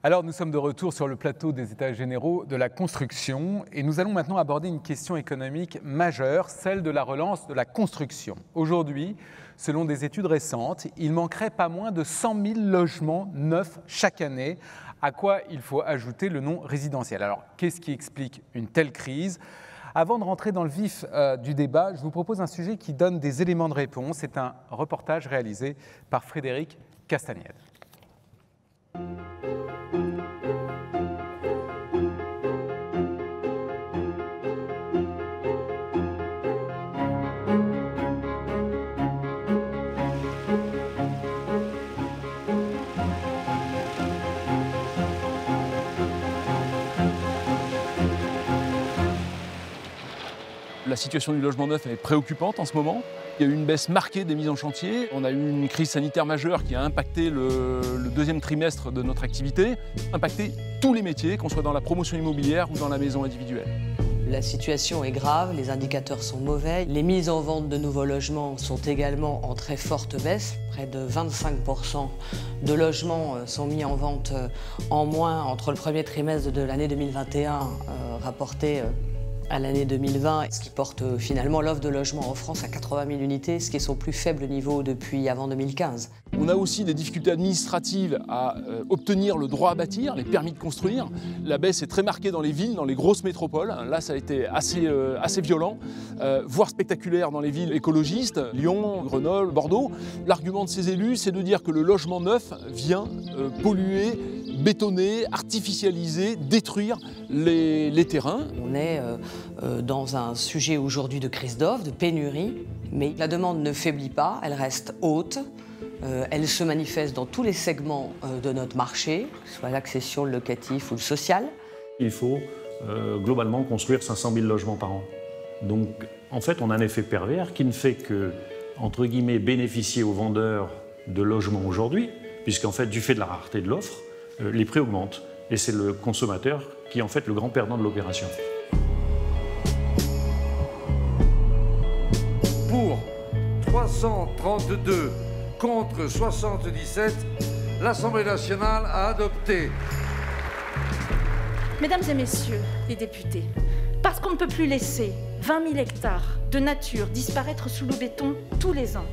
Alors, nous sommes de retour sur le plateau des États généraux de la construction et nous allons maintenant aborder une question économique majeure, celle de la relance de la construction. Aujourd'hui, selon des études récentes, il manquerait pas moins de 100 000 logements neufs chaque année, à quoi il faut ajouter le non résidentiel. Alors, qu'est-ce qui explique une telle crise ? Avant de rentrer dans le vif du débat, je vous propose un sujet qui donne des éléments de réponse. C'est un reportage réalisé par Frédéric Castagnède. La situation du logement neuf est préoccupante en ce moment. Il y a eu une baisse marquée des mises en chantier. On a eu une crise sanitaire majeure qui a impacté le deuxième trimestre de notre activité, impacté tous les métiers, qu'on soit dans la promotion immobilière ou dans la maison individuelle. La situation est grave, les indicateurs sont mauvais. Les mises en vente de nouveaux logements sont également en très forte baisse. Près de 25% de logements sont mis en vente en moins entre le premier trimestre de l'année 2021 rapporté à l'année 2020, ce qui porte finalement l'offre de logement en France à 80 000 unités, ce qui est son plus faible niveau depuis avant 2015. On a aussi des difficultés administratives à obtenir le droit à bâtir, les permis de construire. La baisse est très marquée dans les villes, dans les grosses métropoles. Là, ça a été assez violent, voire spectaculaire dans les villes écologistes, Lyon, Grenoble, Bordeaux. L'argument de ces élus, c'est de dire que le logement neuf vient polluer, bétonner, artificialiser, détruire les terrains. On est dans un sujet aujourd'hui de crise d'offre, de pénurie, mais la demande ne faiblit pas, elle reste haute. Elle se manifeste dans tous les segments de notre marché, que ce soit l'accession, le locatif ou le social. Il faut globalement construire 500 000 logements par an. Donc en fait, on a un effet pervers qui ne fait que, entre guillemets, bénéficier aux vendeurs de logements aujourd'hui, puisqu'en fait, du fait de la rareté de l'offre, les prix augmentent. Et c'est le consommateur qui est en fait le grand perdant de l'opération. Pour 332 contre 77, l'Assemblée nationale a adopté. Mesdames et messieurs les députés, parce qu'on ne peut plus laisser 20 000 hectares de nature disparaître sous le béton tous les ans,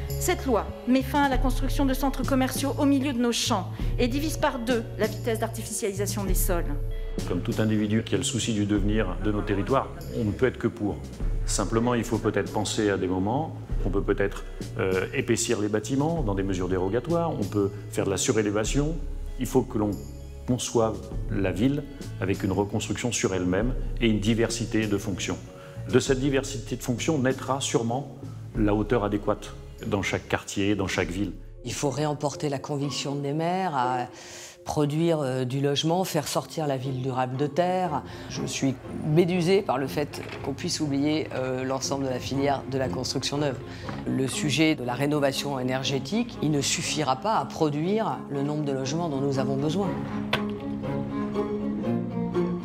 cette loi met fin à la construction de centres commerciaux au milieu de nos champs et divise par deux la vitesse d'artificialisation des sols. Comme tout individu qui a le souci du devenir de nos territoires, on ne peut être que pour. Simplement, il faut peut-être penser à des moments, on peut peut-être épaissir les bâtiments dans des mesures dérogatoires, on peut faire de la surélévation. Il faut que l'on conçoive la ville avec une reconstruction sur elle-même et une diversité de fonctions. De cette diversité de fonctions naîtra sûrement la hauteur adéquate dans chaque quartier, dans chaque ville. Il faut réemporter la conviction des maires à produire du logement, faire sortir la ville durable de terre. Je suis médusée par le fait qu'on puisse oublier l'ensemble de la filière de la construction neuve. Le sujet de la rénovation énergétique, il ne suffira pas à produire le nombre de logements dont nous avons besoin.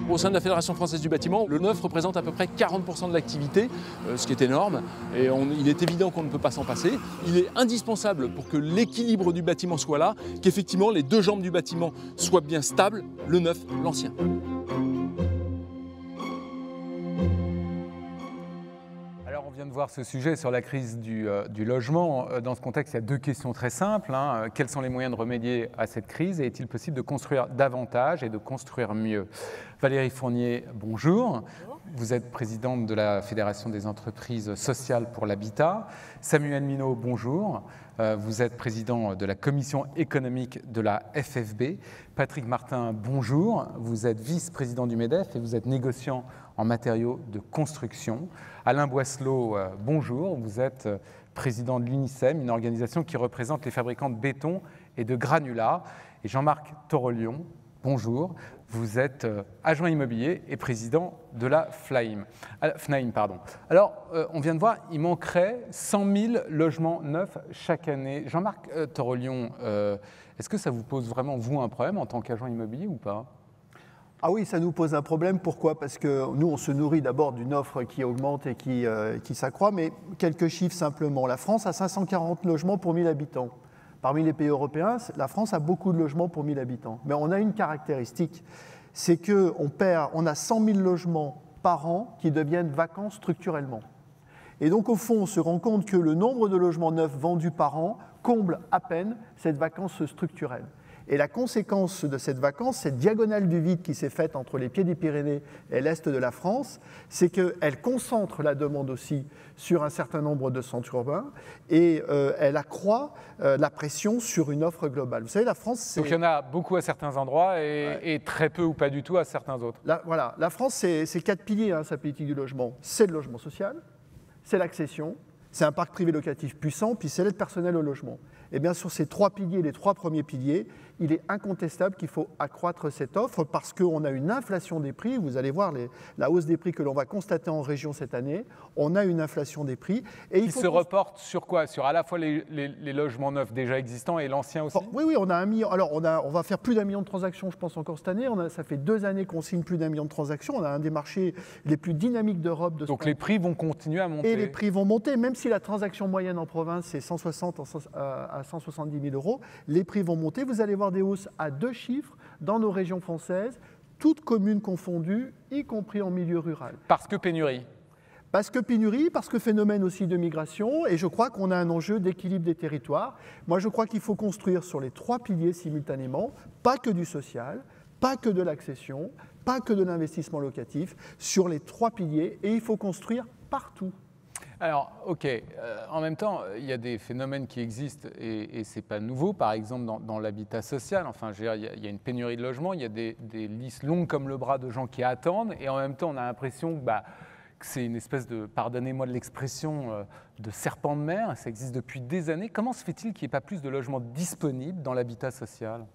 Au sein de la Fédération française du bâtiment, le neuf représente à peu près 40% de l'activité, ce qui est énorme. Et il est évident qu'on ne peut pas s'en passer. Il est indispensable pour que l'équilibre du bâtiment soit là, qu'effectivement les deux jambes du bâtiment soient bien stables, le neuf, l'ancien. Alors, on vient de voir ce sujet sur la crise du logement. Dans ce contexte, il y a deux questions très simples. Quels sont les moyens de remédier à cette crise et est-il possible de construire davantage et de construire mieux ? Valérie Fournier, bonjour. Vous êtes présidente de la Fédération des entreprises sociales pour l'habitat. Samuel Minot, bonjour. Vous êtes président de la commission économique de la FFB. Patrick Martin, bonjour. Vous êtes vice-président du MEDEF et vous êtes négociant en matériaux de construction. Alain Boisselot, bonjour. Vous êtes président de l'UNICEM, une organisation qui représente les fabricants de béton et de granulats. Et Jean-Marc Torolion, bonjour. Vous êtes agent immobilier et président de la FNAIM. Alors, on vient de voir, il manquerait 100 000 logements neufs chaque année. Jean-Marc Torolion, est-ce que ça vous pose vraiment, vous, un problème en tant qu'agent immobilier ou pas ? Ah oui, ça nous pose un problème. Pourquoi ? Parce que nous, on se nourrit d'abord d'une offre qui augmente et qui s'accroît, mais quelques chiffres simplement. La France a 540 logements pour 1000 habitants. Parmi les pays européens, la France a beaucoup de logements pour 1000 habitants. Mais on a une caractéristique, c'est qu'on a 100 000 logements par an qui deviennent vacants structurellement. Et donc, au fond, on se rend compte que le nombre de logements neufs vendus par an comble à peine cette vacance structurelle. Et la conséquence de cette vacance, cette diagonale du vide qui s'est faite entre les pieds des Pyrénées et l'est de la France, c'est qu'elle concentre la demande aussi sur un certain nombre de centres urbains et elle accroît la pression sur une offre globale. Vous savez, la France, c'est... Donc il y en a beaucoup à certains endroits et très peu ou pas du tout à certains autres. Voilà, la France, c'est 4 piliers, sa politique du logement. C'est le logement social, c'est l'accession, c'est un parc privé locatif puissant, puis c'est l'aide personnelle au logement. Et bien sur ces 3 piliers, les 3 premiers piliers, il est incontestable qu'il faut accroître cette offre parce qu'on a une inflation des prix. Vous allez voir la hausse des prix que l'on va constater en région cette année. On a une inflation des prix. Et qui se reporte sur quoi? Sur à la fois les logements neufs déjà existants et l'ancien aussi? Oui, on a 1 million. Alors, on va faire plus d'1 million de transactions, je pense, encore cette année. Ça fait 2 années qu'on signe plus d'1 million de transactions. On a un des marchés les plus dynamiques d'Europe. Donc, les prix vont continuer à monter. Et les prix vont monter, même si la transaction moyenne en province, c'est 160 à 170 000 euros. Les prix vont monter. Vous allez voir des hausses à 2 chiffres dans nos régions françaises, toutes communes confondues, y compris en milieu rural. Parce que pénurie? Parce que pénurie, parce que phénomène aussi de migration, et je crois qu'on a un enjeu d'équilibre des territoires. Moi, je crois qu'il faut construire sur les 3 piliers simultanément, pas que du social, pas que de l'accession, pas que de l'investissement locatif, sur les 3 piliers, et il faut construire partout. Alors, ok, en même temps, il y a des phénomènes qui existent et ce n'est pas nouveau. Par exemple, dans l'habitat social, enfin, je veux dire, il y a une pénurie de logements, il y a des listes longues comme le bras de gens qui attendent et en même temps, on a l'impression que c'est une espèce de, pardonnez-moi de l'expression, de serpent de mer. Ça existe depuis des années. Comment se fait-il qu'il n'y ait pas plus de logements disponibles dans l'habitat social ?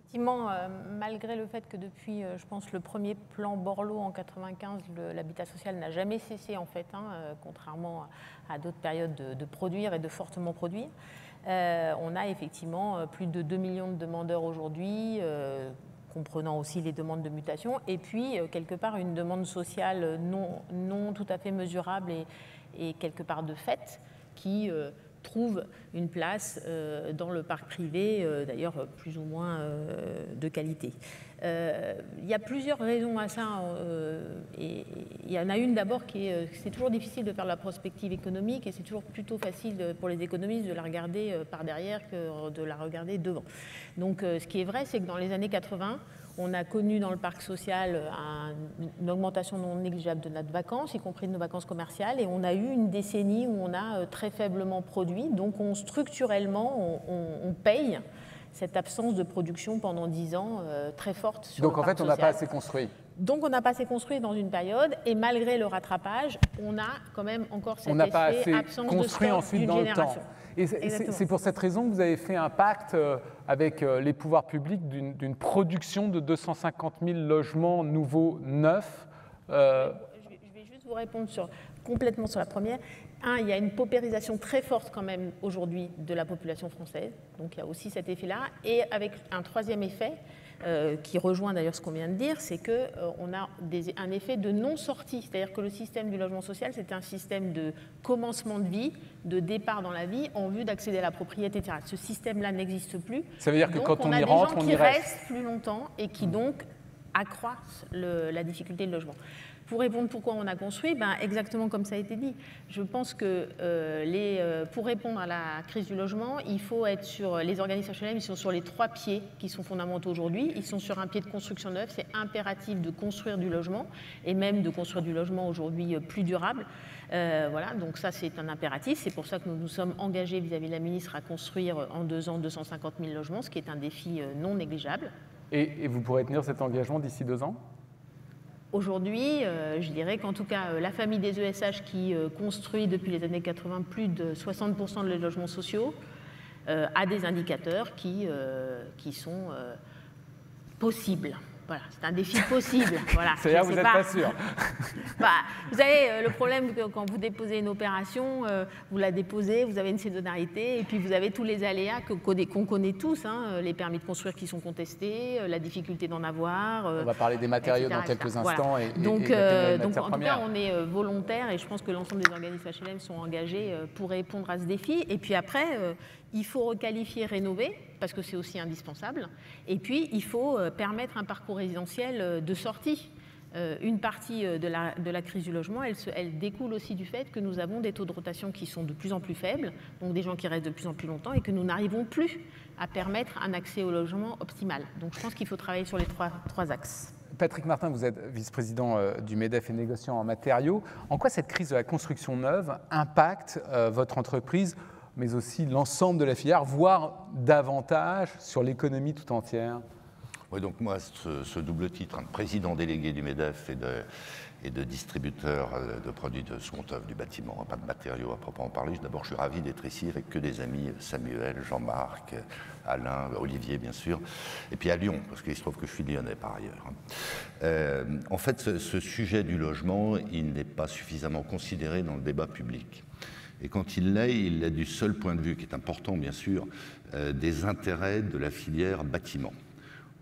Effectivement, malgré le fait que depuis, je pense, le premier plan Borloo en 1995, l'habitat social n'a jamais cessé, en fait, contrairement à d'autres périodes de produire et de fortement produire. On a effectivement plus de 2 millions de demandeurs aujourd'hui, comprenant aussi les demandes de mutation, et puis, quelque part, une demande sociale non tout à fait mesurable et quelque part de fait, qui trouve une place dans le parc privé, d'ailleurs plus ou moins de qualité. Il y a plusieurs raisons à ça, et il y en a une d'abord qui est c'est toujours difficile de faire la prospective économique et c'est toujours plutôt facile pour les économistes de la regarder par derrière que de la regarder devant. Donc ce qui est vrai, c'est que dans les années 80, on a connu dans le parc social une augmentation non négligeable de notre vacances, y compris de nos vacances commerciales, et on a eu une décennie où on a très faiblement produit, donc structurellement on paye cette absence de production pendant 10 ans très forte sur donc le en parc fait on n'a social. pas assez construit. Donc on n'a pas assez construit dans une période, et malgré le rattrapage, on a quand même encore cet on n'a effet pas assez absence construit de stock ensuite d'une dans génération. le temps. Et c'est pour cette raison que vous avez fait un pacte avec les pouvoirs publics d'une production de 250 000 logements nouveaux, neufs. Je vais juste vous répondre complètement sur la première. Il y a une paupérisation très forte quand même aujourd'hui de la population française, donc il y a aussi cet effet-là. Et avec un troisième effet, qui rejoint d'ailleurs ce qu'on vient de dire, c'est qu'on a un effet de non-sortie. C'est-à-dire que le système du logement social, c'est un système de commencement de vie, de départ dans la vie, en vue d'accéder à la propriété, etc. Ce système-là n'existe plus. Ça veut dire que donc, quand on y rentre, on y reste. a des gens qui restent plus longtemps et qui donc accroissent la difficulté de logement. Pour répondre pourquoi on a construit, exactement comme ça a été dit. Je pense que pour répondre à la crise du logement, il faut être sur les organismes HLM, ils sont sur les 3 pieds qui sont fondamentaux aujourd'hui. Ils sont sur un pied de construction neuve. C'est impératif de construire du logement et même de construire du logement aujourd'hui plus durable. Voilà, donc ça c'est un impératif. C'est pour ça que nous nous sommes engagés vis-à-vis de la ministre à construire en 2 ans 250 000 logements, ce qui est un défi non négligeable. Et vous pourrez tenir cet engagement d'ici 2 ans ? Aujourd'hui, je dirais qu'en tout cas, la famille des ESH qui construit depuis les années 80 plus de 60% de logements sociaux a des indicateurs qui sont possibles. Voilà, c'est un défi possible. Voilà, c'est-à-dire que vous n'êtes pas sûr. Vous savez, le problème, quand vous déposez une opération, vous la déposez, vous avez une saisonnalité, et puis vous avez tous les aléas qu'on connaît tous, les permis de construire qui sont contestés, la difficulté d'en avoir. On va parler des matériaux dans quelques instants. Voilà. Et donc en tout cas, on est volontaire, et je pense que l'ensemble des organismes HLM sont engagés pour répondre à ce défi. Et puis après, il faut requalifier, rénover, parce que c'est aussi indispensable. Et puis, il faut permettre un parcours résidentiel de sortie. Une partie de la crise du logement, elle découle aussi du fait que nous avons des taux de rotation qui sont de plus en plus faibles, donc des gens qui restent de plus en plus longtemps, et que nous n'arrivons plus à permettre un accès au logement optimal. Donc je pense qu'il faut travailler sur les trois axes. Patrick Martin, vous êtes vice-président du MEDEF et négociant en matériaux. En quoi cette crise de la construction neuve impacte votre entreprise, mais aussi l'ensemble de la filière, voire davantage sur l'économie tout entière ? Oui, donc moi, ce double titre, de président délégué du MEDEF et de distributeur de produits de seconde œuvre du bâtiment, pas de matériaux à proprement parler. D'abord, je suis ravi d'être ici avec que des amis, Samuel, Jean-Marc, Alain, Olivier, bien sûr, et puis à Lyon, parce qu'il se trouve que je suis lyonnais par ailleurs. En fait, ce sujet du logement, il n'est pas suffisamment considéré dans le débat public. Et quand il l'est du seul point de vue, qui est important, bien sûr, des intérêts de la filière bâtiment.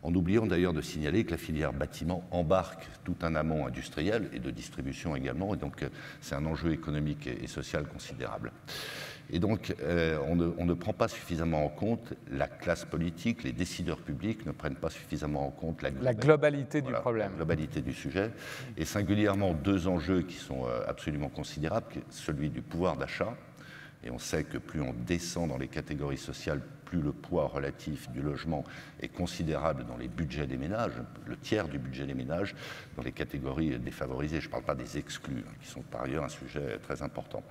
En oubliant d'ailleurs de signaler que la filière bâtiment embarque tout un amont industriel et de distribution également, et donc c'est un enjeu économique et social considérable. Et donc on ne prend pas suffisamment en compte la classe politique, les décideurs publics ne prennent pas suffisamment en compte la globalité du problème. La globalité du sujet, et singulièrement deux enjeux qui sont absolument considérables, celui du pouvoir d'achat, et on sait que plus on descend dans les catégories sociales, plus le poids relatif du logement est considérable dans les budgets des ménages, le tiers du budget des ménages dans les catégories défavorisées. Je ne parle pas des exclus, qui sont par ailleurs un sujet très important.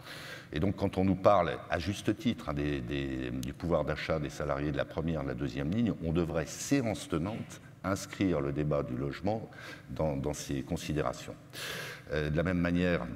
Et donc quand on nous parle, à juste titre, du pouvoir d'achat des salariés de la première et de la deuxième ligne, on devrait, séance tenante, inscrire le débat du logement dans ces considérations. De la même manière,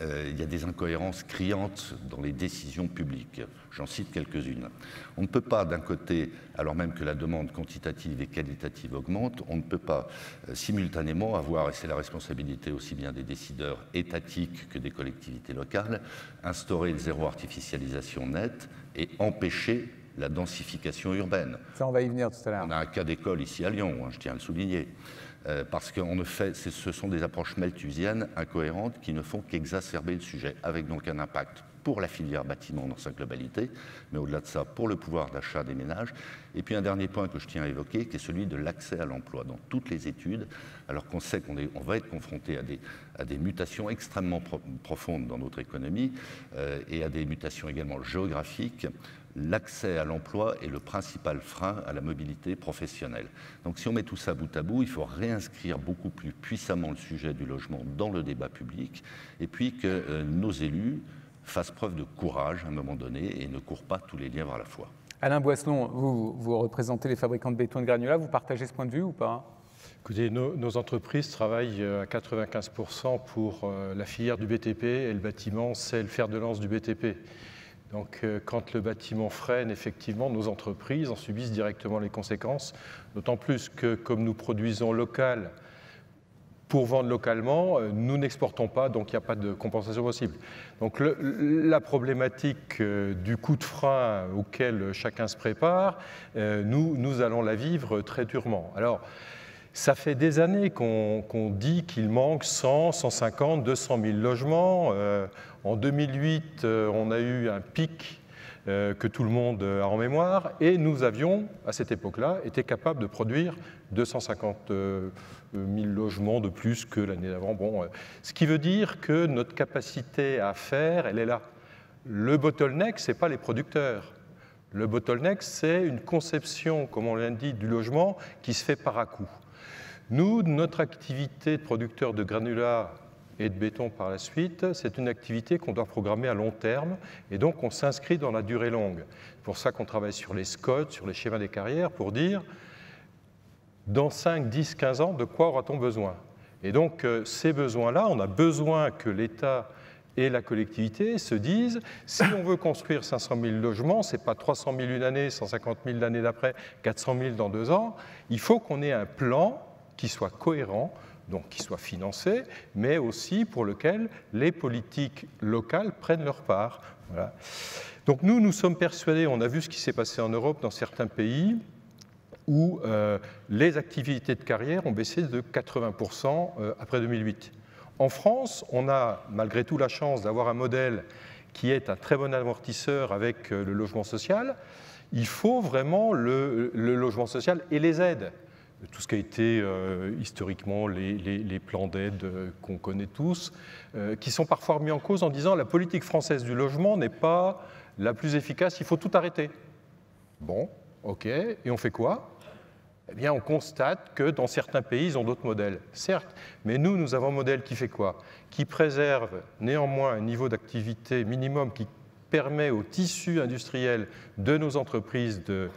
il y a des incohérences criantes dans les décisions publiques. J'en cite quelques-unes. On ne peut pas, d'un côté, alors même que la demande quantitative et qualitative augmente, on ne peut pas simultanément avoir, et c'est la responsabilité aussi bien des décideurs étatiques que des collectivités locales, instaurer le zéro artificialisation nette et empêcher la densification urbaine. Ça, on va y venir tout à l'heure. On a un cas d'école ici à Lyon, je tiens à le souligner. Parce qu'en effet, ce sont des approches malthusiennes, incohérentes, qui ne font qu'exacerber le sujet, avec donc un impact pour la filière bâtiment dans sa globalité, mais au-delà de ça, pour le pouvoir d'achat des ménages. Et puis un dernier point que je tiens à évoquer, qui est celui de l'accès à l'emploi. Dans toutes les études, alors qu'on sait qu'on va être confronté à des mutations extrêmement profondes dans notre économie, et à des mutations également géographiques, l'accès à l'emploi est le principal frein à la mobilité professionnelle. Donc si on met tout ça bout à bout, il faut réinscrire beaucoup plus puissamment le sujet du logement dans le débat public, et puis que nos élus fassent preuve de courage à un moment donné et ne courent pas tous les lièvres à la fois. Alain Boisselon, vous représentez les fabricants de béton et de granulat, vous partagez ce point de vue ou pas ? Écoutez, nos entreprises travaillent à 95% pour la filière du BTP, et le bâtiment, c'est le fer de lance du BTP. Donc quand le bâtiment freine, effectivement, nos entreprises en subissent directement les conséquences, d'autant plus que comme nous produisons local pour vendre localement, nous n'exportons pas, donc il n'y a pas de compensation possible. Donc la problématique du coup de frein auquel chacun se prépare, nous allons la vivre très durement. Alors, ça fait des années qu'on dit qu'il manque 100, 150, 200 000 logements. En 2008, on a eu un pic que tout le monde a en mémoire, et nous avions, à cette époque-là, été capables de produire 250 000 logements de plus que l'année d'avant. Bon, ce qui veut dire que notre capacité à faire, elle est là. Le bottleneck, ce n'est pas les producteurs. Le bottleneck, c'est une conception, comme on l'a dit, du logement qui se fait par à-coup. Nous, notre activité de producteur de granulats et de béton par la suite, c'est une activité qu'on doit programmer à long terme, et donc on s'inscrit dans la durée longue. C'est pour ça qu'on travaille sur les SCOT, sur les schémas des carrières, pour dire dans 5, 10, 15 ans, de quoi aura-t-on besoin? Et donc ces besoins-là, on a besoin que l'État et la collectivité se disent, si on veut construire 500 000 logements, ce n'est pas 300 000 une année, 150 000 l'année d'après, 400 000 dans 2 ans, il faut qu'on ait un plan qui soit cohérent, donc qui soit financé, mais aussi pour lequel les politiques locales prennent leur part. Voilà. Donc nous sommes persuadés, on a vu ce qui s'est passé en Europe dans certains pays, où les activités de carrière ont baissé de 80% après 2008. En France, on a malgré tout la chance d'avoir un modèle qui est un très bon amortisseur avec le logement social, il faut vraiment le logement social et les aides. Tout ce qui a été historiquement les plans d'aide qu'on connaît tous, qui sont parfois remis en cause en disant la politique française du logement n'est pas la plus efficace, il faut tout arrêter. Bon, ok, et on fait quoi? Eh bien, on constate que dans certains pays, ils ont d'autres modèles, certes, mais nous avons un modèle qui fait quoi? Qui préserve néanmoins un niveau d'activité minimum qui permet au tissu industriel de nos entreprises de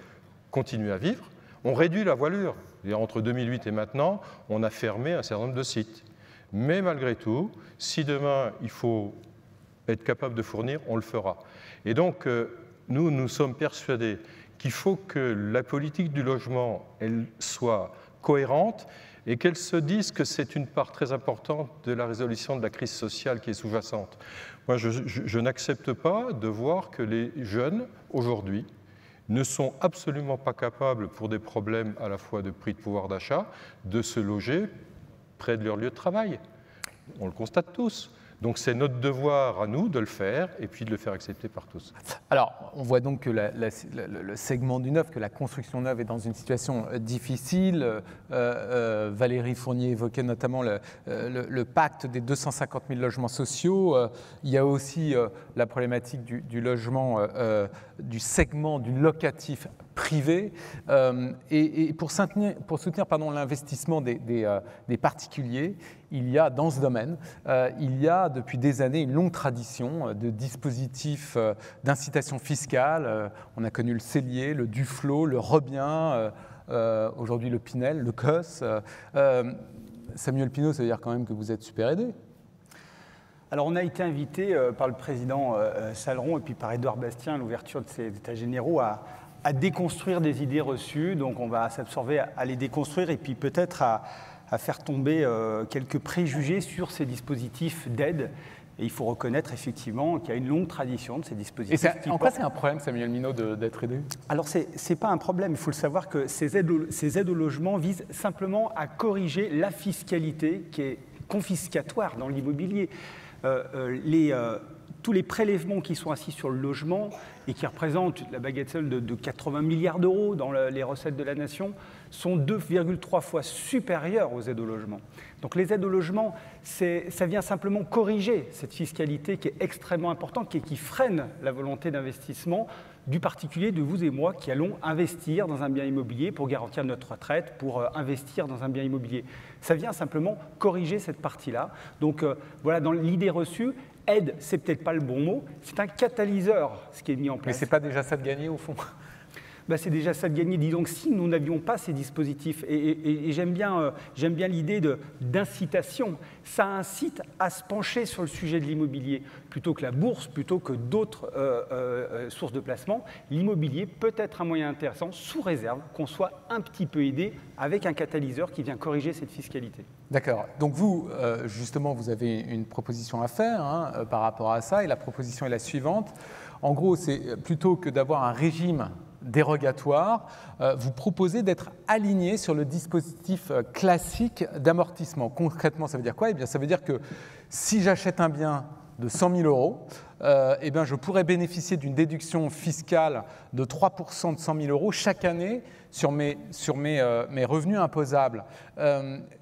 continuer à vivre. On réduit la voilure. Entre 2008 et maintenant, on a fermé un certain nombre de sites. Mais malgré tout, si demain il faut être capable de fournir, on le fera. Et donc, nous sommes persuadés qu'il faut que la politique du logement elle soit cohérente et qu'elle se dise que c'est une part très importante de la résolution de la crise sociale qui est sous-jacente. Moi, je n'accepte pas de voir que les jeunes, aujourd'hui, ne sont absolument pas capables, pour des problèmes à la fois de prix de pouvoir d'achat, de se loger près de leur lieu de travail. On le constate tous. Donc c'est notre devoir à nous de le faire et puis de le faire accepter par tous. Alors, on voit donc que le segment du neuf, que la construction neuve est dans une situation difficile. Valérie Fournier évoquait notamment le pacte des 250 000 logements sociaux. Il y a aussi la problématique du logement, du segment du locatif privé. Et pour soutenir l'investissement des particuliers, il y a dans ce domaine, il y a depuis des années une longue tradition de dispositifs d'incitation fiscale. On a connu le Cellier, le Duflot, le Rebien, aujourd'hui le Pinel, le COS. Samuel Pineau, ça veut dire quand même que vous êtes super aidé. Alors on a été invité par le président Saleron et puis par Édouard Bastien à l'ouverture de ces états généraux à déconstruire des idées reçues. Donc on va s'absorber à les déconstruire et puis peut-être à faire tomber quelques préjugés sur ces dispositifs d'aide. Et il faut reconnaître effectivement qu'il y a une longue tradition de ces dispositifs. Et en quoi c'est un problème, Samuel Minot, d'être aidé? Alors c'est pas un problème, il faut le savoir que ces aides au logement visent simplement à corriger la fiscalité qui est confiscatoire dans l'immobilier. Tous les prélèvements qui sont assis sur le logement et qui représentent la bagatelle de 80 milliards d'euros dans les recettes de la nation sont 2,3 fois supérieurs aux aides au logement. Donc les aides au logement, ça vient simplement corriger cette fiscalité qui est extrêmement importante et qui freine la volonté d'investissement du particulier, de vous et moi, qui allons investir dans un bien immobilier pour garantir notre retraite, pour investir dans un bien immobilier. Ça vient simplement corriger cette partie-là. Donc voilà, dans l'idée reçue, aide, c'est peut-être pas le bon mot, c'est un catalyseur, ce qui est mis en place. Mais c'est pas déjà ça de gagner au fond? C'est déjà ça de gagner. Dis donc, si nous n'avions pas ces dispositifs, et j'aime bien l'idée d'incitation, ça incite à se pencher sur le sujet de l'immobilier. Plutôt que la bourse, plutôt que d'autres sources de placement, l'immobilier peut être un moyen intéressant, sous réserve qu'on soit un petit peu aidé avec un catalyseur qui vient corriger cette fiscalité. D'accord. Donc vous, justement, vous avez une proposition à faire par rapport à ça, et la proposition est la suivante. En gros, c'est plutôt que d'avoir un régime dérogatoire, vous proposez d'être aligné sur le dispositif classique d'amortissement. Concrètement, ça veut dire quoi? Eh bien, ça veut dire que si j'achète un bien de 100 000 euros, eh bien, je pourrais bénéficier d'une déduction fiscale de 3% de 100 000 euros chaque année sur mes revenus imposables.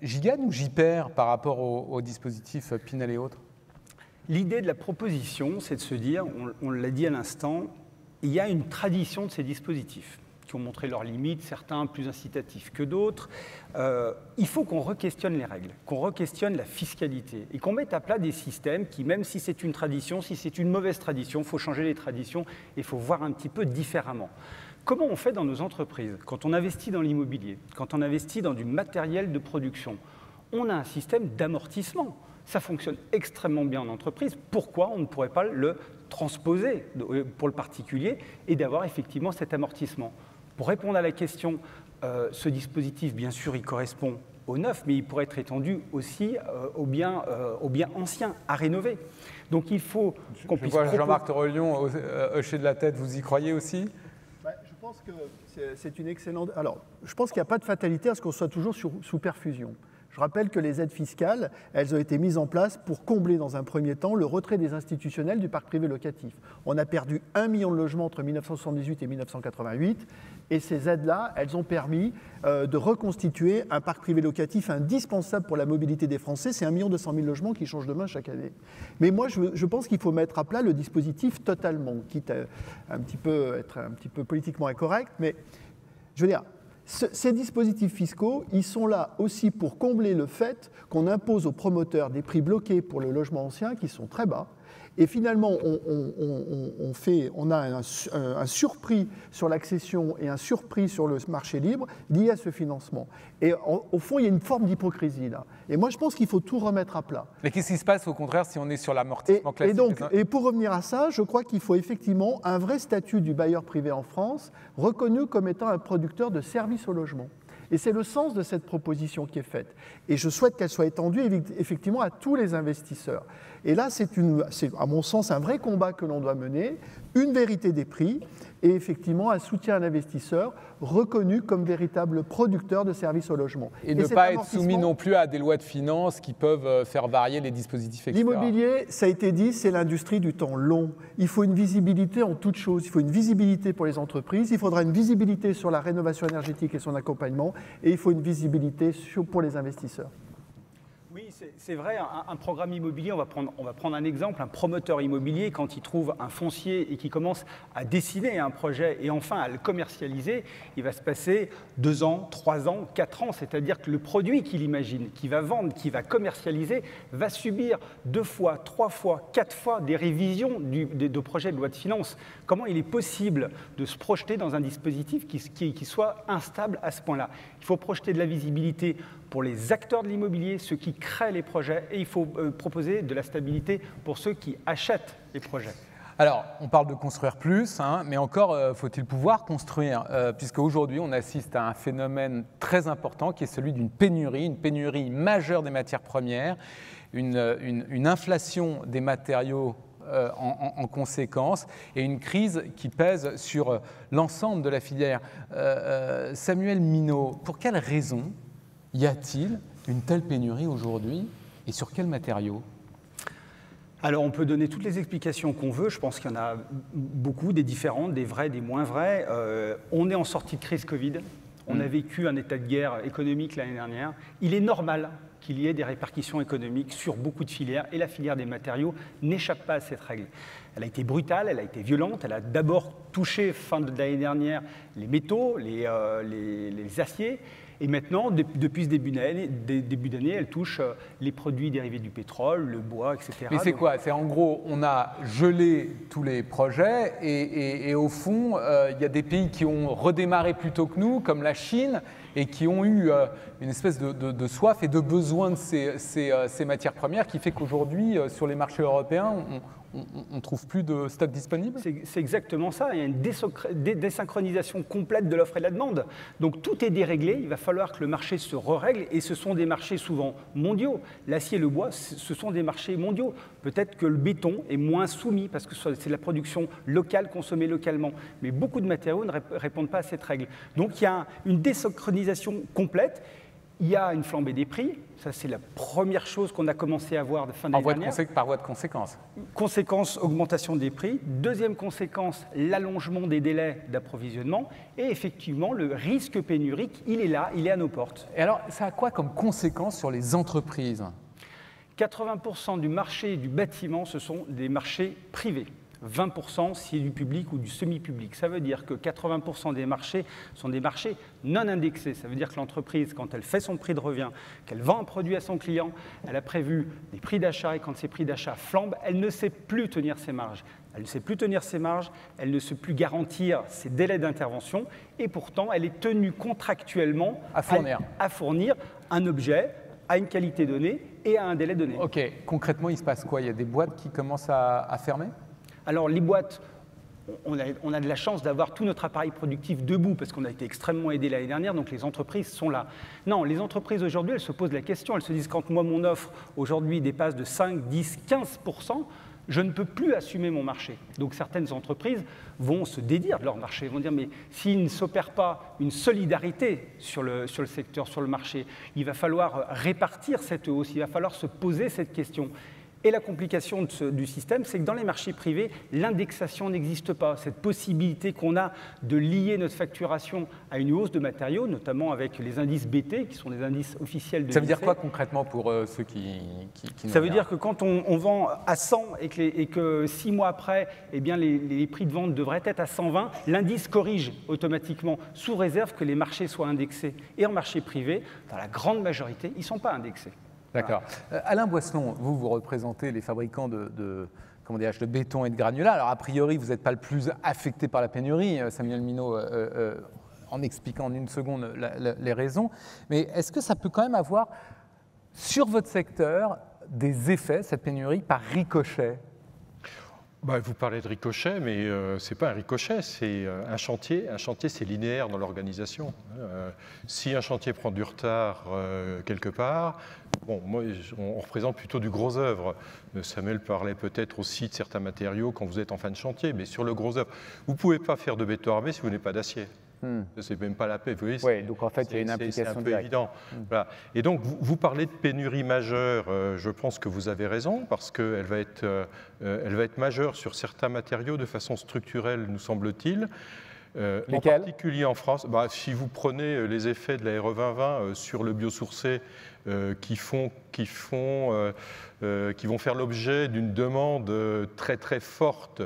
J'y gagne ou j'y perds par rapport au dispositif Pinel et autres? L'idée de la proposition, c'est de se dire, on l'a dit à l'instant, il y a une tradition de ces dispositifs qui ont montré leurs limites, certains plus incitatifs que d'autres. Il faut qu'on re-questionne les règles, qu'on re-questionne la fiscalité et qu'on mette à plat des systèmes qui, même si c'est une tradition, si c'est une mauvaise tradition, il faut changer les traditions et il faut voir un petit peu différemment. Comment on fait dans nos entreprises? Quand on investit dans l'immobilier, quand on investit dans du matériel de production, on a un système d'amortissement. Ça fonctionne extrêmement bien en entreprise. Pourquoi on ne pourrait pas le transposer pour le particulier et d'avoir effectivement cet amortissement? Pour répondre à la question, ce dispositif, bien sûr, il correspond au neuf, mais il pourrait être étendu aussi aux biens anciens, à rénover. Donc il faut qu'on puisse... Je vois Jean-Marc Torelion hocher de la tête, vous y croyez aussi? Je pense que c'est une excellente... Alors, je pense qu'il n'y a pas de fatalité à ce qu'on soit toujours sous perfusion. Je rappelle que les aides fiscales, elles ont été mises en place pour combler dans un premier temps le retrait des institutionnels du parc privé locatif. On a perdu 1 million de logements entre 1978 et 1988, et ces aides-là, elles ont permis de reconstituer un parc privé locatif indispensable pour la mobilité des Français. C'est 1 200 000 logements qui changent de main chaque année. Mais moi, je pense qu'il faut mettre à plat le dispositif totalement, quitte à être un petit peu politiquement incorrect, mais je veux dire, ces dispositifs fiscaux, ils sont là aussi pour combler le fait qu'on impose aux promoteurs des prix bloqués pour le logement ancien qui sont très bas. Et finalement, on a un surprix sur l'accession et un surprix sur le marché libre lié à ce financement. Et au fond, il y a une forme d'hypocrisie là. Et moi, je pense qu'il faut tout remettre à plat. Mais qu'est-ce qui se passe au contraire si on est sur l'amortissement classique? Et pour revenir à ça, je crois qu'il faut effectivement un vrai statut du bailleur privé en France, reconnu comme étant un producteur de services au logement. Et c'est le sens de cette proposition qui est faite. Et je souhaite qu'elle soit étendue effectivement à tous les investisseurs. Et là, c'est à mon sens un vrai combat que l'on doit mener, une vérité des prix et effectivement un soutien à l'investisseur reconnu comme véritable producteur de services au logement. Et ne pas être soumis non plus à des lois de finances qui peuvent faire varier les dispositifs, etc. L'immobilier, ça a été dit, c'est l'industrie du temps long. Il faut une visibilité en toute chose. Il faut une visibilité pour les entreprises, il faudra une visibilité sur la rénovation énergétique et son accompagnement, et il faut une visibilité pour les investisseurs. Oui, c'est vrai, un programme immobilier, on va prendre un exemple, un promoteur immobilier, quand il trouve un foncier et qu'il commence à dessiner un projet et enfin à le commercialiser, il va se passer 2 ans, 3 ans, 4 ans, c'est-à-dire que le produit qu'il imagine, qu'il va vendre, qu'il va commercialiser, va subir 2 fois, 3 fois, 4 fois des révisions de projets de loi de finances. Comment il est possible de se projeter dans un dispositif qui soit instable à ce point-là? Il faut projeter de la visibilité pour les acteurs de l'immobilier, ceux qui créent les projets, et il faut proposer de la stabilité pour ceux qui achètent les projets. Alors, on parle de construire plus, mais encore faut-il pouvoir construire, puisque aujourd'hui on assiste à un phénomène très important qui est celui d'une pénurie majeure des matières premières, une inflation des matériaux en conséquence, et une crise qui pèse sur l'ensemble de la filière. Samuel Minot, pour quelles raisons y a-t-il une telle pénurie aujourd'hui et sur quels matériaux? Alors on peut donner toutes les explications qu'on veut, je pense qu'il y en a beaucoup, des différentes, des vraies, des moins vraies. On est en sortie de crise Covid, on a vécu un état de guerre économique l'année dernière. Il est normal qu'il y ait des répercussions économiques sur beaucoup de filières, et la filière des matériaux n'échappe pas à cette règle. Elle a été brutale, elle a été violente, elle a d'abord touché, fin de l'année dernière, les métaux, les aciers, et maintenant, depuis ce début d'année, elle touche les produits dérivés du pétrole, le bois, etc. Mais c'est quoi? C'est en gros, on a gelé tous les projets et au fond, il y a des pays qui ont redémarré plus tôt que nous, comme la Chine, et qui ont eu une espèce de soif et de besoin de ces matières premières qui fait qu'aujourd'hui, sur les marchés européens, on ne trouve plus de stock disponible? C'est exactement ça. Il y a une désynchronisation complète de l'offre et de la demande. Donc tout est déréglé. Il va falloir que le marché se re-règle. Et ce sont des marchés souvent mondiaux. L'acier et le bois, ce sont des marchés mondiaux. Peut-être que le béton est moins soumis parce que c'est de la production locale, consommée localement. Mais beaucoup de matériaux ne répondent pas à cette règle. Donc il y a une désynchronisation complète. Il y a une flambée des prix, ça c'est la première chose qu'on a commencé à voir de fin d'année dernière. Par voie de conséquence. Conséquence, augmentation des prix. Deuxième conséquence, l'allongement des délais d'approvisionnement. Et effectivement, le risque pénurique, il est là, il est à nos portes. Et alors, ça a quoi comme conséquence sur les entreprises? 80% du marché du bâtiment, ce sont des marchés privés. 20% si c'est du public ou du semi-public. Ça veut dire que 80% des marchés sont des marchés non indexés. Ça veut dire que l'entreprise, quand elle fait son prix de revient, qu'elle vend un produit à son client, elle a prévu des prix d'achat, et quand ces prix d'achat flambent, elle ne sait plus tenir ses marges. Elle ne sait plus tenir ses marges, elle ne sait plus garantir ses délais d'intervention, et pourtant, elle est tenue contractuellement à fournir un objet à une qualité donnée et à un délai donné. Ok, concrètement, il se passe quoi? Il y a des boîtes qui commencent à fermer? Alors les boîtes, on a de la chance d'avoir tout notre appareil productif debout parce qu'on a été extrêmement aidé l'année dernière, donc les entreprises sont là. Non, les entreprises aujourd'hui, elles se posent la question, elles se disent quand moi mon offre aujourd'hui dépasse de 5, 10, 15%, je ne peux plus assumer mon marché. Donc certaines entreprises vont se dédire de leur marché, vont dire mais s'il ne s'opère pas une solidarité sur le secteur, sur le marché, il va falloir répartir cette hausse, il va falloir se poser cette question. Et la complication du système, c'est que dans les marchés privés, l'indexation n'existe pas. Cette possibilité qu'on a de lier notre facturation à une hausse de matériaux, notamment avec les indices BT, qui sont des indices officiels de Ça veut dire l'INSEE. quoi concrètement pour ceux qui Ça veut dire que quand on vend à 100 et que 6 mois après, eh bien, les prix de vente devraient être à 120, l'indice corrige automatiquement, sous réserve que les marchés soient indexés. Et en marché privé, dans la grande majorité, ils ne sont pas indexés. D'accord. Alain Boisselon, vous représentez les fabricants de béton et de granulat. Alors, a priori, vous n'êtes pas le plus affecté par la pénurie, Samuel Minot, en expliquant en une seconde les raisons. Mais est-ce que ça peut quand même avoir, sur votre secteur, des effets, cette pénurie, par ricochet ? Vous parlez de ricochet, mais ce n'est pas un ricochet, c'est un chantier. Un chantier, c'est linéaire dans l'organisation. Si un chantier prend du retard quelque part, moi, on représente plutôt du gros œuvre. Samuel parlait peut-être aussi de certains matériaux quand vous êtes en fin de chantier, mais sur le gros œuvre, vous ne pouvez pas faire de béton armé si vous n'avez pas d'acier. C'est même pas la paix. Vous voyez, oui, donc en fait, il y a une implication directe. C'est un peu directe. évident. Voilà. Et donc, vous parlez de pénurie majeure. Je pense que vous avez raison, parce qu'elle va être majeure sur certains matériaux de façon structurelle, nous semble-t-il. En particulier en France. Si vous prenez les effets de la RE 2020 sur le biosourcé qui vont faire l'objet d'une demande très très forte,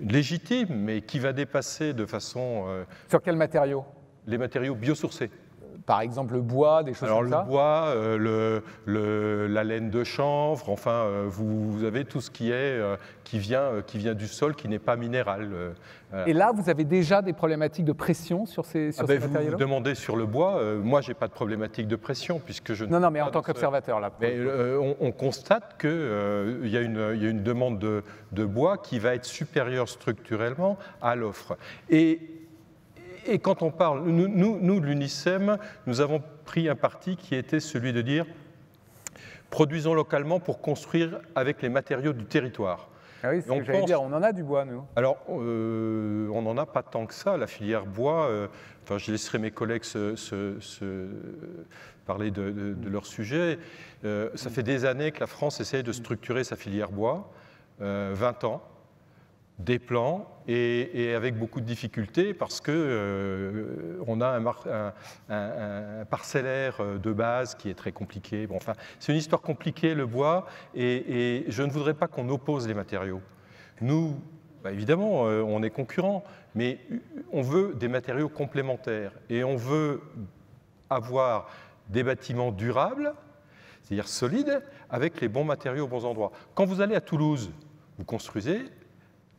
légitime, mais qui va dépasser de façon... Sur quels matériaux ? Les matériaux biosourcés. Par exemple, le bois, des choses comme ça ? Alors le bois, la laine de chanvre, enfin, vous avez tout ce qui vient du sol, qui n'est pas minéral. Et là, vous avez déjà des problématiques de pression sur ces matériaux-là ? Vous demandez sur le bois. Moi, je n'ai pas de problématique de pression, puisque je... Non, mais en tant qu'observateur, là. Mais on constate qu'il y a une demande de bois qui va être supérieure structurellement à l'offre. Et quand on parle, nous de l'UNICEM, nous avons pris un parti qui était celui de dire produisons localement pour construire avec les matériaux du territoire. Ah oui, c'est ce que j'allais dire, on en a du bois, nous. Alors, on n'en a pas tant que ça. La filière bois, je laisserai mes collègues parler de leur sujet. Ça fait des années que la France essaye de structurer sa filière bois, 20 ans. Des plans et avec beaucoup de difficultés parce que on a un parcellaire de base qui est très compliqué. C'est une histoire compliquée, le bois, et je ne voudrais pas qu'on oppose les matériaux. Nous, évidemment, on est concurrents, mais on veut des matériaux complémentaires et on veut avoir des bâtiments durables, c'est-à-dire solides, avec les bons matériaux aux bons endroits. Quand vous allez à Toulouse, vous construisez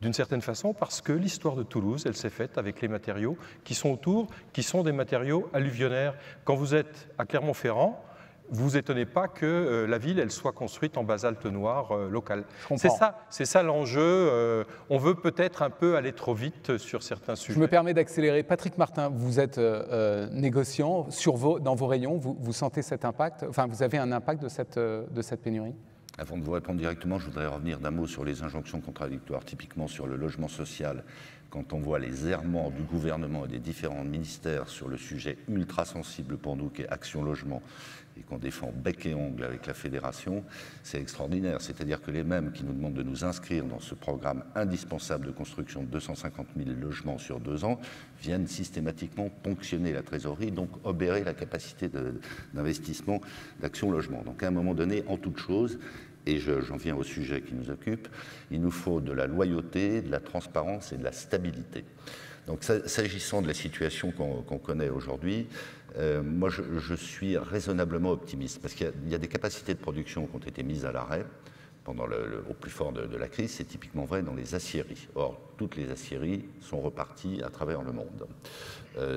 d'une certaine façon, parce que l'histoire de Toulouse, elle s'est faite avec les matériaux qui sont autour, qui sont des matériaux alluvionnaires. Quand vous êtes à Clermont-Ferrand, vous vous étonnez pas que la ville, elle soit construite en basalte noir local. C'est ça l'enjeu. On veut peut-être un peu aller trop vite sur certains sujets. Je me permets d'accélérer. Patrick Martin, vous êtes négociant dans vos rayons. Vous sentez cet impact ? Enfin, vous avez un impact de cette pénurie ? Avant de vous répondre directement, je voudrais revenir d'un mot sur les injonctions contradictoires, typiquement sur le logement social. Quand on voit les errements du gouvernement et des différents ministères sur le sujet ultra sensible pour nous, qui est Action Logement, et qu'on défend bec et ongle avec la fédération, c'est extraordinaire. C'est-à-dire que les mêmes qui nous demandent de nous inscrire dans ce programme indispensable de construction de 250 000 logements sur 2 ans viennent systématiquement ponctionner la trésorerie, donc obérer la capacité d'investissement d'Action Logement. Donc à un moment donné, en toute chose, et j'en viens au sujet qui nous occupe, il nous faut de la loyauté, de la transparence et de la stabilité. Donc s'agissant de la situation qu'on connaît aujourd'hui, moi je suis raisonnablement optimiste parce qu'il y a des capacités de production qui ont été mises à l'arrêt pendant au plus fort de la crise. C'est typiquement vrai dans les aciéries. Or, toutes les aciéries sont reparties à travers le monde.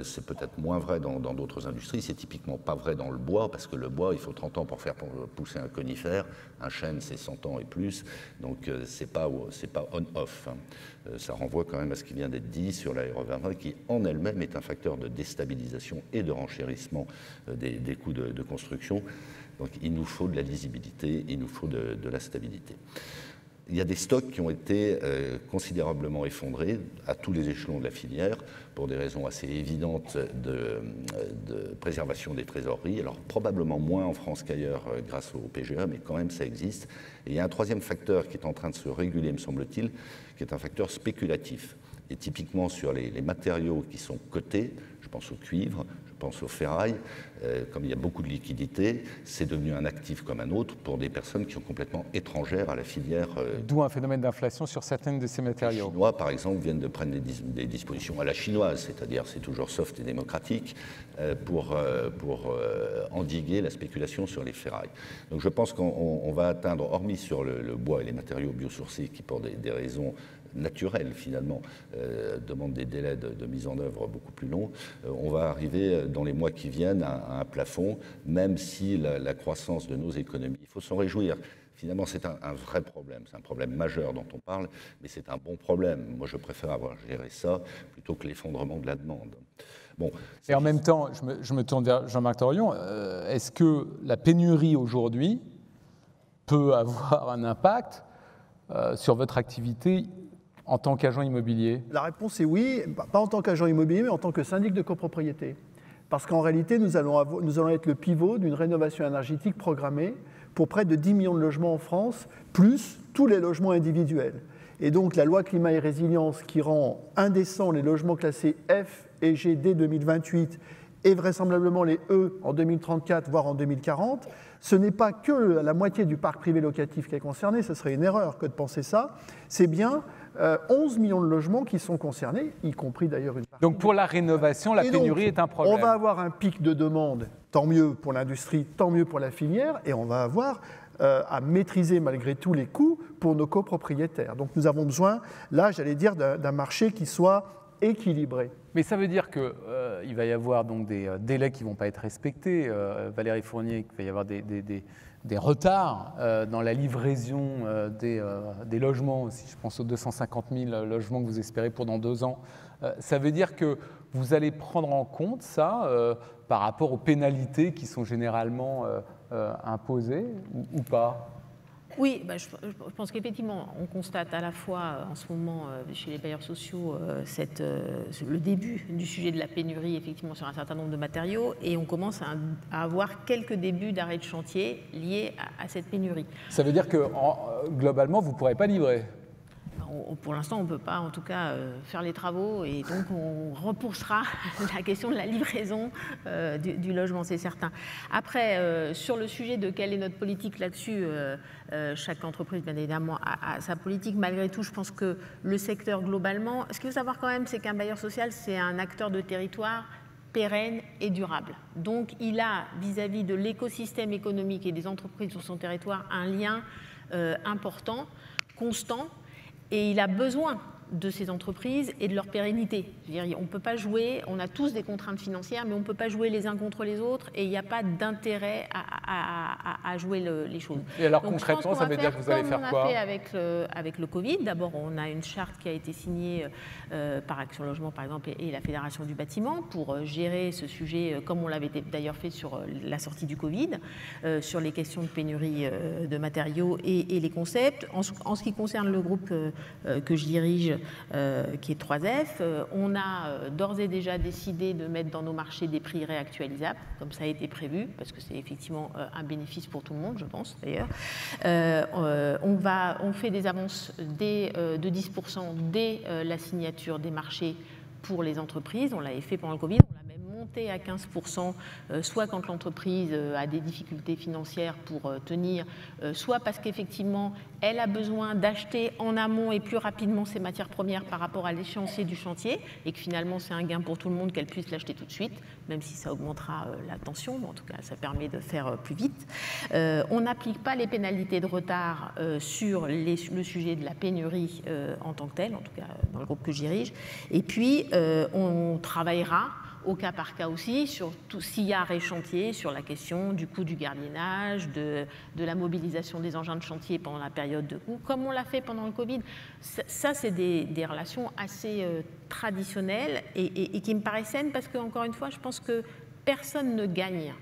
C'est peut-être moins vrai dans d'autres industries. C'est typiquement pas vrai dans le bois, parce que le bois, il faut 30 ans pour faire pousser un conifère. Un chêne, c'est 100 ans et plus. Donc, c'est pas on-off. Ça renvoie quand même à ce qui vient d'être dit sur la RE 2020, qui en elle-même est un facteur de déstabilisation et de renchérissement des coûts de construction. Donc il nous faut de la lisibilité, il nous faut de la stabilité. il y a des stocks qui ont été considérablement effondrés à tous les échelons de la filière pour des raisons assez évidentes de préservation des trésoreries. Alors probablement moins en France qu'ailleurs grâce au PGE, mais quand même ça existe. Et il y a un troisième facteur qui est en train de se réguler, me semble-t-il, qui est un facteur spéculatif. Et typiquement sur les matériaux qui sont cotés, je pense au cuivre, je pense au ferraille, comme il y a beaucoup de liquidités, c'est devenu un actif comme un autre pour des personnes qui sont complètement étrangères à la filière. D'où un phénomène d'inflation sur certaines de ces matériaux. Les Chinois, par exemple, viennent de prendre des dispositions à la chinoise, c'est-à-dire c'est toujours soft et démocratique, pour endiguer la spéculation sur les ferrailles. Donc je pense qu'on va atteindre, hormis sur le bois et les matériaux biosourcés qui pour des raisons naturelles finalement demandent des délais de mise en œuvre beaucoup plus longs, on va arriver dans les mois qui viennent à un plafond, même si la croissance de nos économies, il faut s'en réjouir. Finalement, c'est un vrai problème, c'est un problème majeur dont on parle, mais c'est un bon problème. Moi, je préfère avoir géré ça plutôt que l'effondrement de la demande. Bon, et en même temps, je me tourne vers Jean-Marc Thorion, est-ce que la pénurie aujourd'hui peut avoir un impact sur votre activité en tant qu'agent immobilier? La réponse est oui, pas en tant qu'agent immobilier, mais en tant que syndic de copropriété. Parce qu'en réalité, nous allons être le pivot d'une rénovation énergétique programmée pour près de 10 millions de logements en France, plus tous les logements individuels. Et donc la loi climat et résilience qui rend indécents les logements classés F et G dès 2028 et vraisemblablement les E en 2034, voire en 2040, ce n'est pas que la moitié du parc privé locatif qui est concerné, ce serait une erreur que de penser ça, c'est bien 11 millions de logements qui sont concernés, y compris d'ailleurs une partie. Donc pour la rénovation, la pénurie est un problème. On va avoir un pic de demande, tant mieux pour l'industrie, tant mieux pour la filière, et on va avoir à maîtriser malgré tout les coûts pour nos copropriétaires. Donc nous avons besoin, là j'allais dire, d'un marché qui soit équilibré. Mais ça veut dire qu'il va y avoir donc des délais qui ne vont pas être respectés. Valérie Fournier, qu'il va y avoir des retards dans la livraison des logements, si je pense aux 250 000 logements que vous espérez pour dans 2 ans. Ça veut dire que vous allez prendre en compte ça par rapport aux pénalités qui sont généralement imposées ou pas? Oui, je pense qu'effectivement, on constate à la fois en ce moment chez les bailleurs sociaux le début du sujet de la pénurie effectivement sur un certain nombre de matériaux et on commence à avoir quelques débuts d'arrêt de chantier liés à cette pénurie. Ça veut dire que globalement, vous ne pourrez pas livrer? Pour l'instant, on ne peut pas, en tout cas, faire les travaux et donc on repoussera la question de la livraison du logement, c'est certain. Après, sur le sujet de quelle est notre politique là-dessus, chaque entreprise, bien évidemment, a sa politique. Malgré tout, je pense que le secteur globalement, ce qu'il faut savoir quand même, c'est qu'un bailleur social, c'est un acteur de territoire pérenne et durable. Donc, il a, vis-à-vis de l'écosystème économique et des entreprises sur son territoire, un lien important, constant, et il a besoin de ces entreprises et de leur pérennité. Je veux dire, on ne peut pas jouer, on a tous des contraintes financières, mais on ne peut pas jouer les uns contre les autres et il n'y a pas d'intérêt à jouer les choses. Et alors concrètement, ça veut dire que vous allez faire quoi? Comme on a fait avec le Covid, d'abord on a une charte qui a été signée par Action Logement par exemple et la Fédération du bâtiment pour gérer ce sujet comme on l'avait d'ailleurs fait sur la sortie du Covid, sur les questions de pénurie de matériaux et les concepts. En ce qui concerne le groupe que je dirige, qui est 3F, on a d'ores et déjà décidé de mettre dans nos marchés des prix réactualisables, comme ça a été prévu, parce que c'est effectivement un bénéfice pour tout le monde, je pense d'ailleurs. On fait des avances de 10% dès la signature des marchés pour les entreprises. On l'avait fait pendant le Covid, on l'a même monté à 15%, soit quand l'entreprise a des difficultés financières pour tenir, soit parce qu'effectivement, elle a besoin d'acheter en amont et plus rapidement ses matières premières par rapport à l'échéancier du chantier, et que finalement, c'est un gain pour tout le monde qu'elle puisse l'acheter tout de suite, même si ça augmentera la tension, mais en tout cas, ça permet de faire plus vite. On n'applique pas les pénalités de retard sur le sujet de la pénurie en tant que tel, en tout cas dans le groupe que je dirige. Et puis, on travaillera au cas par cas aussi, sur tout s'il y a arrêt chantier, sur la question du coût du gardiennage, de la mobilisation des engins de chantier pendant la période de coût, comme on l'a fait pendant le Covid. Ça c'est des relations assez traditionnelles et qui me paraissent saines parce que, encore une fois, je pense que personne ne gagne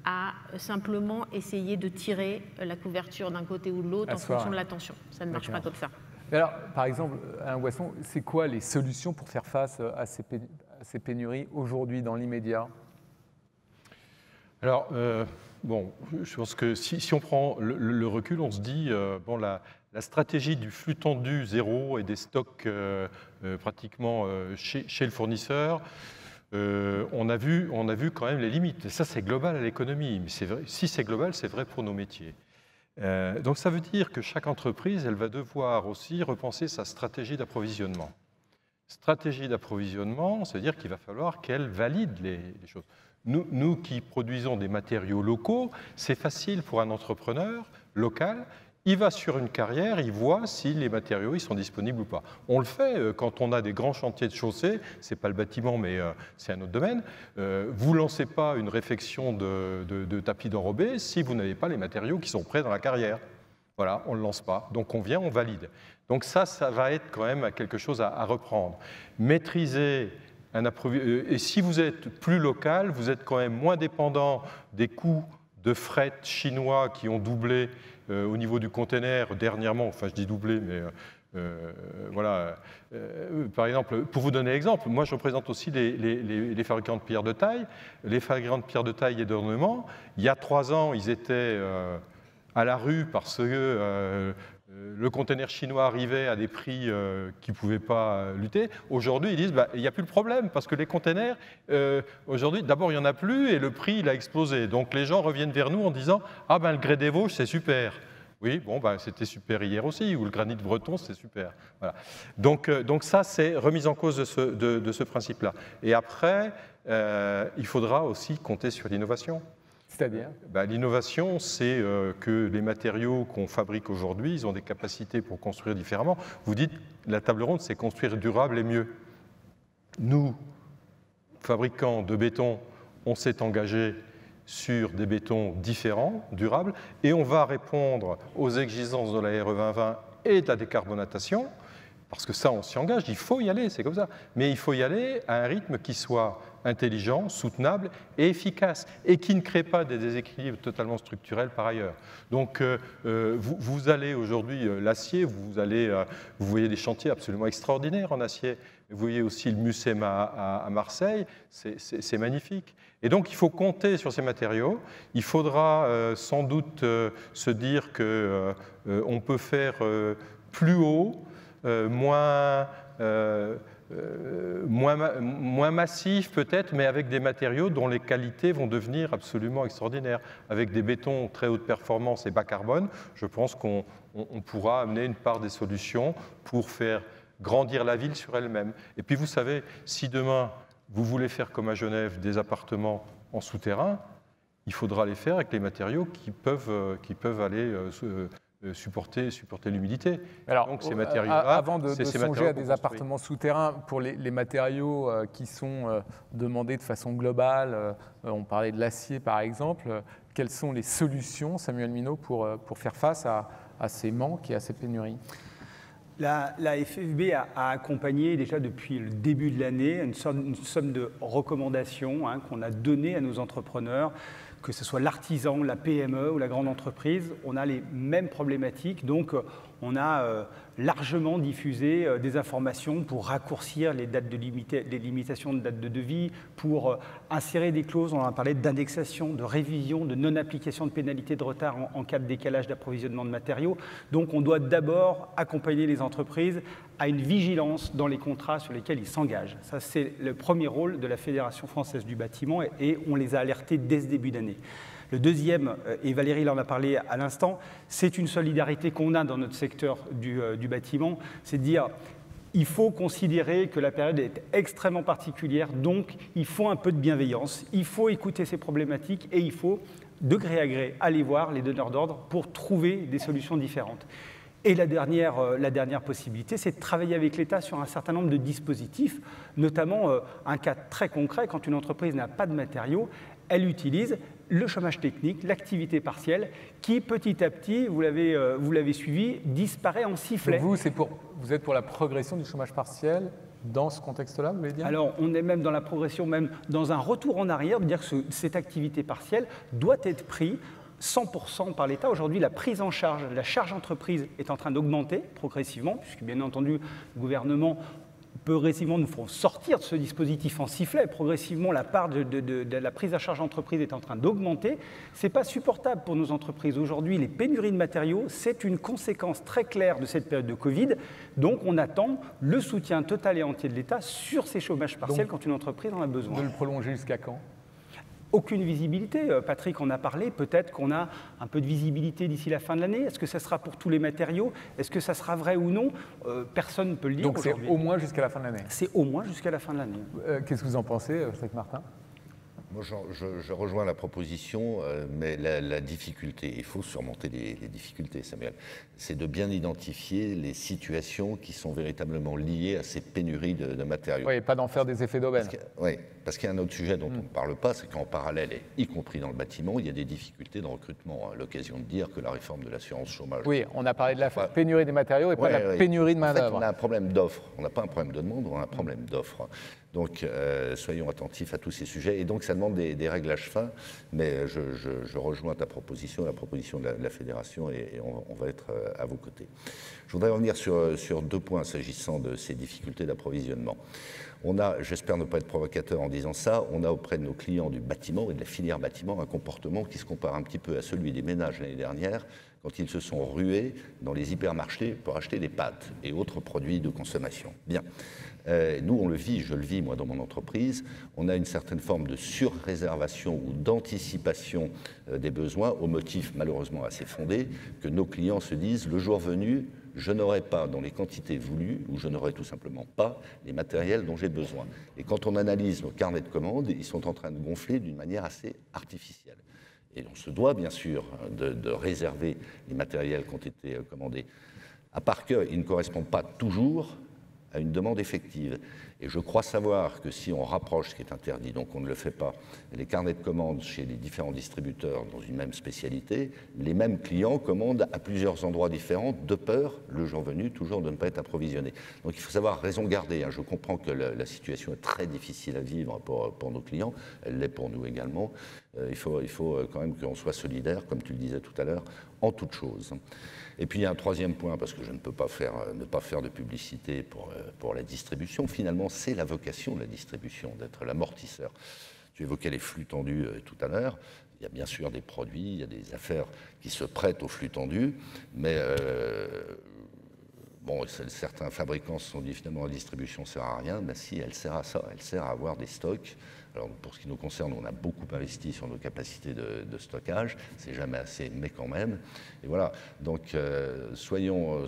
à simplement essayer de tirer la couverture d'un côté ou de l'autre en fonction de la tension. Ça ne marche pas comme ça. Mais alors, par exemple, Alain Boisson, c'est quoi les solutions pour faire face à ces pénuries aujourd'hui, dans l'immédiat? Alors, bon, je pense que si on prend le recul, on se dit, bon, la stratégie du flux tendu zéro et des stocks pratiquement chez le fournisseur, on a vu quand même les limites. Et ça, c'est global à l'économie. Mais c'est vrai, si c'est global, c'est vrai pour nos métiers. Donc ça veut dire que chaque entreprise, elle va devoir aussi repenser sa stratégie d'approvisionnement. Stratégie d'approvisionnement, ça veut dire qu'il va falloir qu'elle valide les choses. Nous qui produisons des matériaux locaux, c'est facile pour un entrepreneur local. Il va sur une carrière, il voit si les matériaux ils sont disponibles ou pas. On le fait quand on a des grands chantiers de chaussée, ce n'est pas le bâtiment, mais c'est un autre domaine. Vous ne lancez pas une réfection de tapis d'enrobé si vous n'avez pas les matériaux qui sont prêts dans la carrière. Voilà, on ne le lance pas. Donc on vient, on valide. Donc ça va être quand même quelque chose à reprendre. Maîtriser un approvisionnement. Et si vous êtes plus local, vous êtes quand même moins dépendant des coûts de fret chinois qui ont doublé au niveau du container dernièrement, enfin je dis doublé, mais voilà. Par exemple, pour vous donner l'exemple, moi je représente aussi les fabricants de pierres de taille. Les fabricants de pierres de taille et d'ornement, il y a 3 ans, ils étaient à la rue parce que le container chinois arrivait à des prix qui ne pouvaient pas lutter. Aujourd'hui, ils disent il n'y a plus de problème parce que les containers, aujourd'hui, d'abord, il n'y en a plus et le prix il a explosé. Donc les gens reviennent vers nous en disant ah ben le grès des Vosges, c'est super. Oui, bon, ben, c'était super hier aussi, ou le granit breton, c'est super. Voilà. Donc ça, c'est remise en cause de ce principe-là. Et après, il faudra aussi compter sur l'innovation. C'est-à-dire l'innovation, c'est que les matériaux qu'on fabrique aujourd'hui, ils ont des capacités pour construire différemment. Vous dites, la table ronde, c'est construire durable et mieux. Nous, fabricants de béton, on s'est engagé sur des bétons différents, durables, et on va répondre aux exigences de la RE 2020 et de la décarbonatation, parce que ça, on s'y engage, il faut y aller, c'est comme ça. Mais il faut y aller à un rythme qui soit intelligent, soutenable et efficace, et qui ne crée pas des déséquilibres totalement structurels par ailleurs. Donc, vous allez aujourd'hui, l'acier, vous voyez des chantiers absolument extraordinaires en acier. Vous voyez aussi le MUSEM à Marseille, c'est magnifique. Et donc, il faut compter sur ces matériaux. Il faudra sans doute se dire qu'on peut faire plus haut, moins massif peut-être, mais avec des matériaux dont les qualités vont devenir absolument extraordinaires. Avec des bétons très haute performance et bas carbone, je pense qu'on pourra amener une part des solutions pour faire grandir la ville sur elle-même. Et puis vous savez, si demain vous voulez faire comme à Genève des appartements en souterrain, il faudra les faire avec les matériaux qui peuvent aller supporter l'humidité. Alors, donc ces matériaux-là, avant de songer à des appartements souterrains, pour les matériaux qui sont demandés de façon globale, on parlait de l'acier par exemple, quelles sont les solutions, Samuel Minot, pour faire face à ces manques et à ces pénuries? La FFB a accompagné déjà depuis le début de l'année une somme de recommandations qu'on a données à nos entrepreneurs, que ce soit l'artisan, la PME ou la grande entreprise. On a les mêmes problématiques, donc on a largement diffusé des informations pour raccourcir les limitations de date de devis, pour insérer des clauses, on en a parlé, d'indexation, de révision, de non-application de pénalités de retard en cas de décalage d'approvisionnement de matériaux. Donc on doit d'abord accompagner les entreprises à une vigilance dans les contrats sur lesquels ils s'engagent. Ça, c'est le premier rôle de la Fédération française du bâtiment et on les a alertés dès ce début d'année. Le deuxième, et Valérie en a parlé à l'instant, c'est une solidarité qu'on a dans notre secteur du bâtiment, c'est de dire il faut considérer que la période est extrêmement particulière, donc il faut un peu de bienveillance, il faut écouter ces problématiques et il faut, de gré à gré, aller voir les donneurs d'ordre pour trouver des solutions différentes. Et la dernière possibilité, c'est de travailler avec l'État sur un certain nombre de dispositifs, notamment un cas très concret, quand une entreprise n'a pas de matériaux, elle utilise le chômage technique, l'activité partielle, qui petit à petit, vous l'avez suivi, disparaît en sifflet. Donc vous êtes pour la progression du chômage partiel dans ce contexte-là, vous voulez dire? Alors, on est même dans la progression, même dans un retour en arrière, de dire que cette activité partielle doit être prise 100% par l'État. Aujourd'hui, la prise en charge, la charge entreprise est en train d'augmenter progressivement, puisque bien entendu, le gouvernement progressivement nous ferons sortir de ce dispositif en sifflet. Progressivement, la part de la prise à charge entreprise est en train d'augmenter. Ce n'est pas supportable pour nos entreprises. Aujourd'hui, les pénuries de matériaux, c'est une conséquence très claire de cette période de Covid. Donc, on attend le soutien total et entier de l'État sur ces chômages partiels quand une entreprise en a besoin. De le prolonger jusqu'à quand? Aucune visibilité. Patrick en a parlé. Peut-être qu'on a un peu de visibilité d'ici la fin de l'année. Est-ce que ça sera pour tous les matériaux? Est-ce que ça sera vrai ou non? Personne ne peut le dire. Donc c'est au moins jusqu'à la fin de l'année? C'est au moins jusqu'à la fin de l'année. Qu'est-ce que vous en pensez, Frédéric Martin? Moi, je rejoins la proposition, mais la difficulté, il faut surmonter les difficultés, Samuel, c'est de bien identifier les situations qui sont véritablement liées à ces pénuries de matériaux. Oui, pas d'en faire des effets d'aubaine. Oui, parce qu'il y a un autre sujet dont on ne parle pas, c'est qu'en parallèle, et y compris dans le bâtiment, il y a des difficultés de recrutement. L'occasion de dire que la réforme de l'assurance chômage... Oui, on a parlé de la pénurie des matériaux et pas de la pénurie de main-d'œuvre. En fait, on a un problème d'offre. On n'a pas un problème de demande, on a un problème d'offre. Donc, soyons attentifs à tous ces sujets. Et donc, ça demande des réglages fins. Mais je rejoins ta proposition, la proposition de la Fédération, et on va être à vos côtés. Je voudrais revenir sur 2 points s'agissant de ces difficultés d'approvisionnement. On a, j'espère ne pas être provocateur en disant ça, on a auprès de nos clients du bâtiment et de la filière bâtiment un comportement qui se compare un petit peu à celui des ménages l'année dernière, quand ils se sont rués dans les hypermarchés pour acheter des pâtes et autres produits de consommation. Bien. Nous, on le vit, je le vis moi dans mon entreprise, on a une certaine forme de surréservation ou d'anticipation des besoins, au motif malheureusement assez fondé, que nos clients se disent, le jour venu, je n'aurai pas dans les quantités voulues, ou je n'aurai tout simplement pas les matériels dont j'ai besoin. Et quand on analyse nos carnets de commandes, ils sont en train de gonfler d'une manière assez artificielle. Et on se doit bien sûr de réserver les matériels qui ont été commandés, à part qu'ils ne correspondent pas toujours à une demande effective. Et je crois savoir que si on rapproche, ce qui est interdit, donc on ne le fait pas, les carnets de commandes chez les différents distributeurs dans une même spécialité, les mêmes clients commandent à plusieurs endroits différents, de peur, le jour venu, toujours de ne pas être approvisionnés. Donc il faut savoir raison garder. Je comprends que la situation est très difficile à vivre pour nos clients, elle l'est pour nous également. Il faut quand même qu'on soit solidaire, comme tu le disais tout à l'heure, en toute chose. Et puis il y a un 3e point, parce que je ne peux pas ne pas faire de publicité pour la distribution. Finalement, c'est la vocation de la distribution, d'être l'amortisseur. Tu évoquais les flux tendus tout à l'heure. Il y a bien sûr des produits, il y a des affaires qui se prêtent aux flux tendus, mais bon, certains fabricants se sont dit finalement la distribution ne sert à rien. Ben si, elle sert à ça, elle sert à avoir des stocks. Alors pour ce qui nous concerne, on a beaucoup investi sur nos capacités de stockage, c'est jamais assez, mais quand même. Et voilà, donc soyons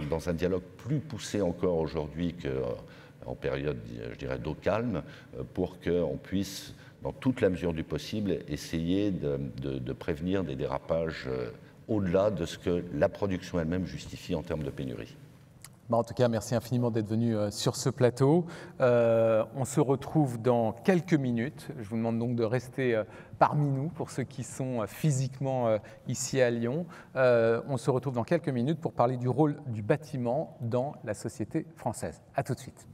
dans un dialogue plus poussé encore aujourd'hui qu'en période, je dirais, d'eau calme, pour qu'on puisse, dans toute la mesure du possible, essayer de prévenir des dérapages au-delà de ce que la production elle-même justifie en termes de pénurie. En tout cas, merci infiniment d'être venu sur ce plateau. On se retrouve dans quelques minutes. Je vous demande donc de rester parmi nous pour ceux qui sont physiquement ici à Lyon. On se retrouve dans quelques minutes pour parler du rôle du bâtiment dans la société française. À tout de suite.